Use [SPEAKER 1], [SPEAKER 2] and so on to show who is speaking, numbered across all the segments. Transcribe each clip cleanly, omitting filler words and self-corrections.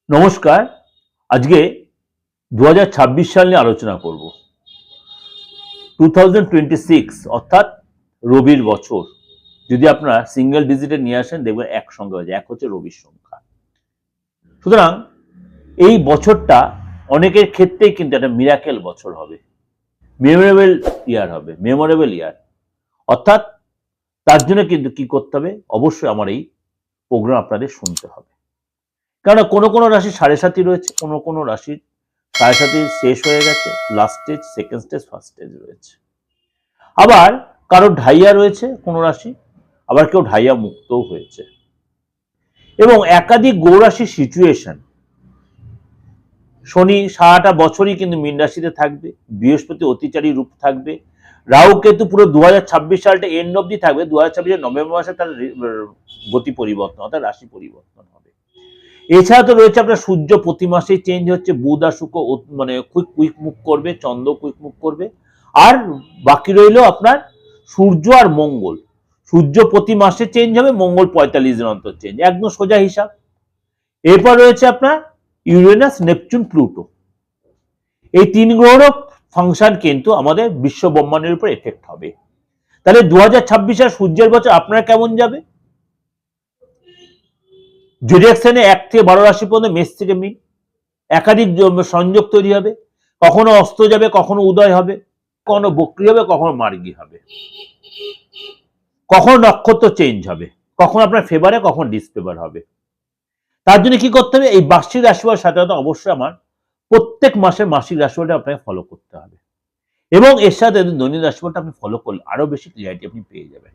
[SPEAKER 1] নমস্কার। আজকে 2026 সাল নিয়ে আলোচনা করব। 2026 অর্থাৎ রবির বছর যদি আপনারা সিঙ্গেল ডিজিটে নিয়ে আসেন দেখবেন একসঙ্গে হয়ে যায়। এক হচ্ছে রবির সংখ্যা। সুতরাং এই বছরটা অনেকের ক্ষেত্রেই কিন্তু একটা মিরাকেল বছর হবে, মেমোরেবল ইয়ার হবে, মেমোরেবল ইয়ার। অর্থাৎ তার জন্য কিন্তু কি করতে হবে, অবশ্যই আমার এই প্রোগ্রাম আপনাদের শুনতে হবে। কেননা কোনো কোনো রাশির 7.5 রয়েছে, কোনো কোনো রাশির 7.5 শেষ হয়ে গেছে, last stage, second stage, first stage রয়েছে। আবার কারো ঢাইয়া রয়েছে কোনো রাশি, আবার কেউ ঢাইয়া মুক্তও হয়েছে। এবং একাধিক গৌরাশির সিচুয়েশন, শনি সারাটা বছরই কিন্তু মীন রাশিতে থাকবে, বৃহস্পতি অতিচারী রূপ থাকবে, রাহু কেতু পুরো 2026 সালটা এন্ড অব্দি থাকবে। 2026 নভেম্বর মাসে তার গতি পরিবর্তন অর্থাৎ রাশি পরিবর্তন হবে। এছাড়া তো রয়েছে আপনার সূর্য প্রতি মাসেই চেঞ্জ হচ্ছে, বুধ আর শুক্র মানে কুইক মুভ করবে, চন্দ্র কুইক মুভ করবে। আর বাকি রইল আপনার সূর্য আর মঙ্গল। সূর্য প্রতি মাসে চেঞ্জ হবে, মঙ্গল 45 দিন অন্তর চেঞ্জ, একদম সোজা হিসাব। এরপর রয়েছে আপনার ইউরেনাস, নেপচুন, প্লুটো। এই তিন গ্রহেরও ফাংশন কিন্তু আমাদের বিশ্ব ব্রহ্মাণ্ডের উপর এফেক্ট হবে। তাহলে 2026 সাল সূর্যের বছর আপনারা কেমন যাবে? জোডিয়াক সাইনে 1 থেকে 12 রাশি পর্যন্ত, মেষ থেকে মীন, একাধিক সংযোগ তৈরি হবে। কখনো অস্ত যাবে, কখনো উদয় হবে, কখনো বক্রী হবে, কখনো মার্গী হবে, কখনো নক্ষত্র চেঞ্জ হবে, কখনো আপনার ফেভারে, কখনো ডিসফেভার হবে। তার জন্য কি করতে হবে, এই বার্ষিক রাশিফল সাথে সাথে অবশ্যই আমার প্রত্যেক মাসের মাসিক রাশিফলটা আপনাকে ফলো করতে হবে। এবং এর সাথে দৈনিক রাশিফলটা আপনি ফলো করলে আরো বেশি ক্লিয়ারিটি আপনি পেয়ে যাবেন।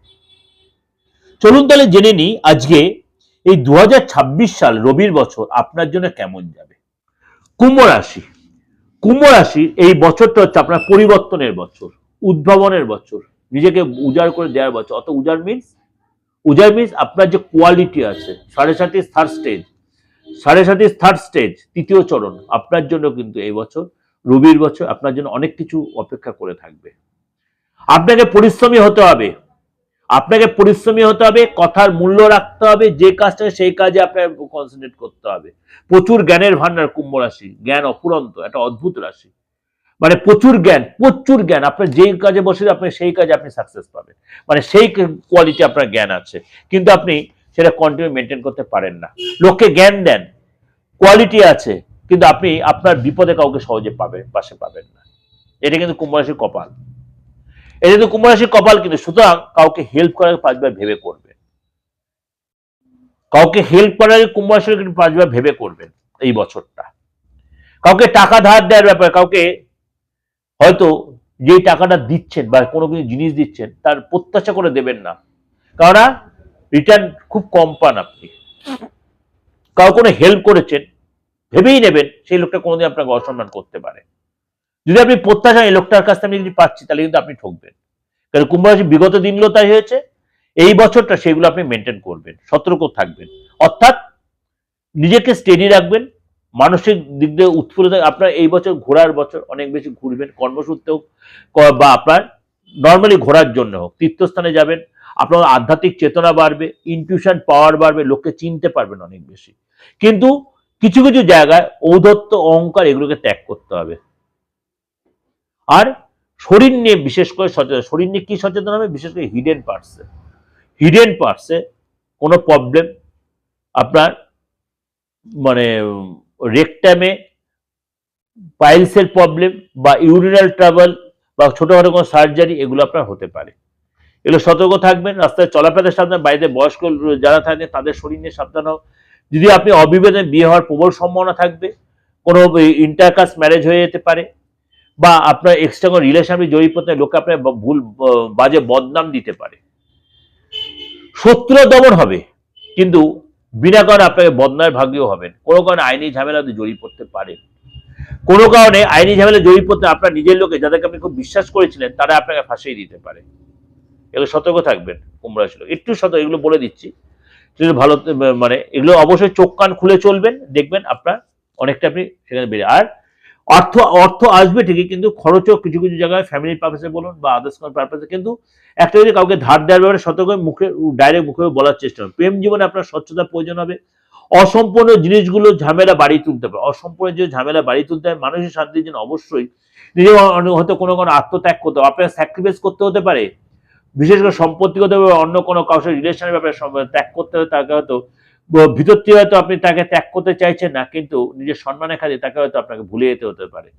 [SPEAKER 1] চলুন তাহলে জেনে নিই আজকে এই 2026 সাল রবির বছর আপনার জন্য কেমন যাবে। কুম্ভ রাশি। কুম্ভ রাশির এই বছরটা হচ্ছে আপনার পরিবর্তনের বছর, উদ্ভাবনের বছর, নিজেকে উজাড় করে দেওয়ার বছর। অত উজাড় মিনস আপনার যে কোয়ালিটি আছে, 7.5 থার্ড স্টেজ, তৃতীয় চরণ আপনার জন্য কিন্তু এই বছর রবির বছর আপনার জন্য অনেক কিছু অপেক্ষা করে থাকবে। আপনাকে পরিশ্রমী হতে হবে, কথার মূল্য রাখতে হবে, যে কাজটা সেই কাজে আপনাকে কনসেন্ট্রেট করতে হবে। প্রচুর জ্ঞানের ভান্ডার কুম্ভ রাশি, জ্ঞান অফুরন্ত, একটা অদ্ভুত রাশি। মানে প্রচুর জ্ঞান, আপনার যেই কাজে বসে আপনি সেই কাজে আপনি সাকসেস পাবেন, মানে সেই কোয়ালিটি আপনার জ্ঞান আছে, কিন্তু আপনি সেটা কন্টিনিউ মেনটেন করতে পারেন না। লোককে জ্ঞান দেন, কোয়ালিটি আছে, কিন্তু আপনি আপনার বিপদে কাউকে সহজে পাশে পাবেন না। এটা কিন্তু কুম্ভ রাশির কপাল, কিন্তু সুতরাং কাউকে হেল্প করার 5বার ভেবে করবেন, কুম্ভ রাশির 5বার ভেবে করবেন এই বছরটা। কাউকে টাকা ধার দেওয়ার ব্যাপারে, কাউকে হয়তো যে টাকাটা দিচ্ছেন বা কোনো কিছু জিনিস দিচ্ছেন তার প্রত্যাশা করে দেবেন না, কারণ রিটার্ন খুব কম পান আপনি। কাউ কোনো হেল্প করেছেন, ভেবেই নেবেন সেই লোকটা কোনোদিন আপনাকে অসম্মান করতে পারে। যদি আপনি প্রত্যাশা এই লোকটার কাছ থেকে আমি যদি পাচ্ছি, তাহলে কিন্তু আপনি ঠকবেন। কারণ কুম্ভ রাশি বিগত দিনগুলো তাই হয়েছে। এই বছরটা সেগুলো আপনি মেনটেন করবেন, সতর্ক থাকবেন, অর্থাৎ নিজেকে স্টেডি রাখবেন, মানসিক দিক দিয়ে উৎফুল্লিত। আপনার এই বছর ঘোরার বছর, অনেক বেশি ঘুরবেন, কর্মসূত্রে হোক বা আপনার নর্মালি ঘোরার জন্য হোক, তীর্থস্থানে যাবেন, আপনার আধ্যাত্মিক চেতনা বাড়বে, ইনটিউশন পাওয়ার বাড়বে, লোককে চিনতে পারবেন অনেক বেশি। কিন্তু কিছু কিছু জায়গায় ঔদ্ধত্য, অহংকার এগুলোকে ত্যাগ করতে হবে। আর শরীর নিয়ে বিশেষ করে সচেতন, শরীর নিয়ে কি সচেতন হবে, বিশেষ করে হিডেন পার্টসে কোনো প্রবলেম, আপনার মানে রেকটামে পাইলসের প্রবলেম বা ইউরিনাল ট্রাবল বা ছোটখাটো কোনো সার্জারি, এগুলো আপনার হতে পারে। এগুলো সতর্ক থাকবেন। রাস্তায় চলাফেরার সাবধান, বাড়িতে বয়স্ক যারা থাকেন তাদের শরীর নিয়ে সাবধান হোক। যদি আপনি অবিবাহিত, বিয়ে হওয়ার প্রবল সম্ভাবনা থাকবে, কোনো ইন্টারকাস্ট ম্যারেজ হয়ে যেতে পারে, বা আপনার এক্সট্রা কোনো রিলেশনে জড়িত হতে লোকে আপনার ভুল বাজে বদনাম দিতে পারে। শত্রু দমন হবে, কিন্তু বিনা কারণে আপনাকে বদনামের ভাগীও হবেন। কোনো কারণে আইনি ঝামেলা জড়িয়ে পড়তে পারেন, কোনো কারণে আইনি ঝামেলা জড়িয়ে পড়তে আপনার নিজের লোকে যাদেরকে আপনি খুব বিশ্বাস করেছিলেন তারা আপনাকে ফাঁসিয়ে দিতে পারে। এগুলো সতর্ক থাকবেন কুম্ভ রাশির লোক, একটু সতর্ক, এগুলো বলে দিচ্ছি ভালো। মানে এগুলো অবশ্যই চোখ কান খুলে চলবেন, দেখবেন আপনার অনেকটা আপনি সেখানে বেড়ে। আর অর্থ আসবে ঠিকই, কিন্তু খরচও কিছু কিছু জায়গায় ফ্যামিলির পারপাসে বলুন বা আদার্স কোনো পারপাসে, কিন্তু একটা যদি কাউকে ধার দেওয়ার ব্যাপারে সতর্ক, ডাইরেক্ট মুখে বলার চেষ্টা করুন। প্রেম জীবনে আপনার স্বচ্ছতার প্রয়োজন হবে, অসম্পূর্ণ জিনিসগুলো ঝামেলা বাড়িয়ে তুলতে পারে, অসম্পূর্ণ যে ঝামেলা বাড়িয়ে তুলতে হয়, মানসিক শান্তির জন্য অবশ্যই নিজে হয়তো কোনো আত্মত্যাগ করতে হবে, আপনার স্যাক্রিফাইস করতে হতে পারে, বিশেষ করে সম্পত্তিগত অন্য কোনো কাউকে রিলেশনের ব্যাপারে ত্যাগ করতে হবে, তাকে হয়তো ভিতর থেকে হয়তো আপনি তাকে ত্যাগ করতে চাইছেন না, কিন্তু নিজের সম্মানের খাতিরে তাকে হয়তো আপনাকে ভুলে যেতে হতে পারে,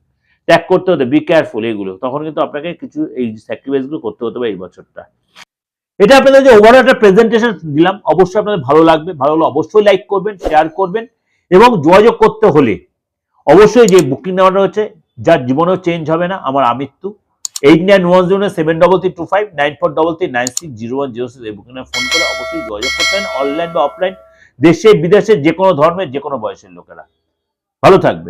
[SPEAKER 1] ত্যাগ করতে হতে, বি কেয়ারফুল এগুলো, তখন কিন্তু আপনাকে কিছু এই স্যাক্রিফাইস গুলো করতে হতে পারে এই বছরটা। এটা আপনাদের যে ওভারঅল একটা প্রেজেন্টেশন দিলাম, অবশ্যই আপনাদের ভালো লাগবে, ভালো হলে অবশ্যই লাইক করবেন, শেয়ার করবেন, এবং যোগাযোগ করতে হলে অবশ্যই যে বুকিং নাম্বারটা হচ্ছে, যার জীবনেও চেঞ্জ হবে না, আমার আমৃত্যু, 891073259433960106 এই বুকিং ফোন করে অবশ্যই যোগাযোগ করতেন, অনলাইন বা অফলাইন, দেশে বিদেশে যে কোনো ধর্মের যে কোনো বয়সের লোকেরা। ভালো থাকবেন।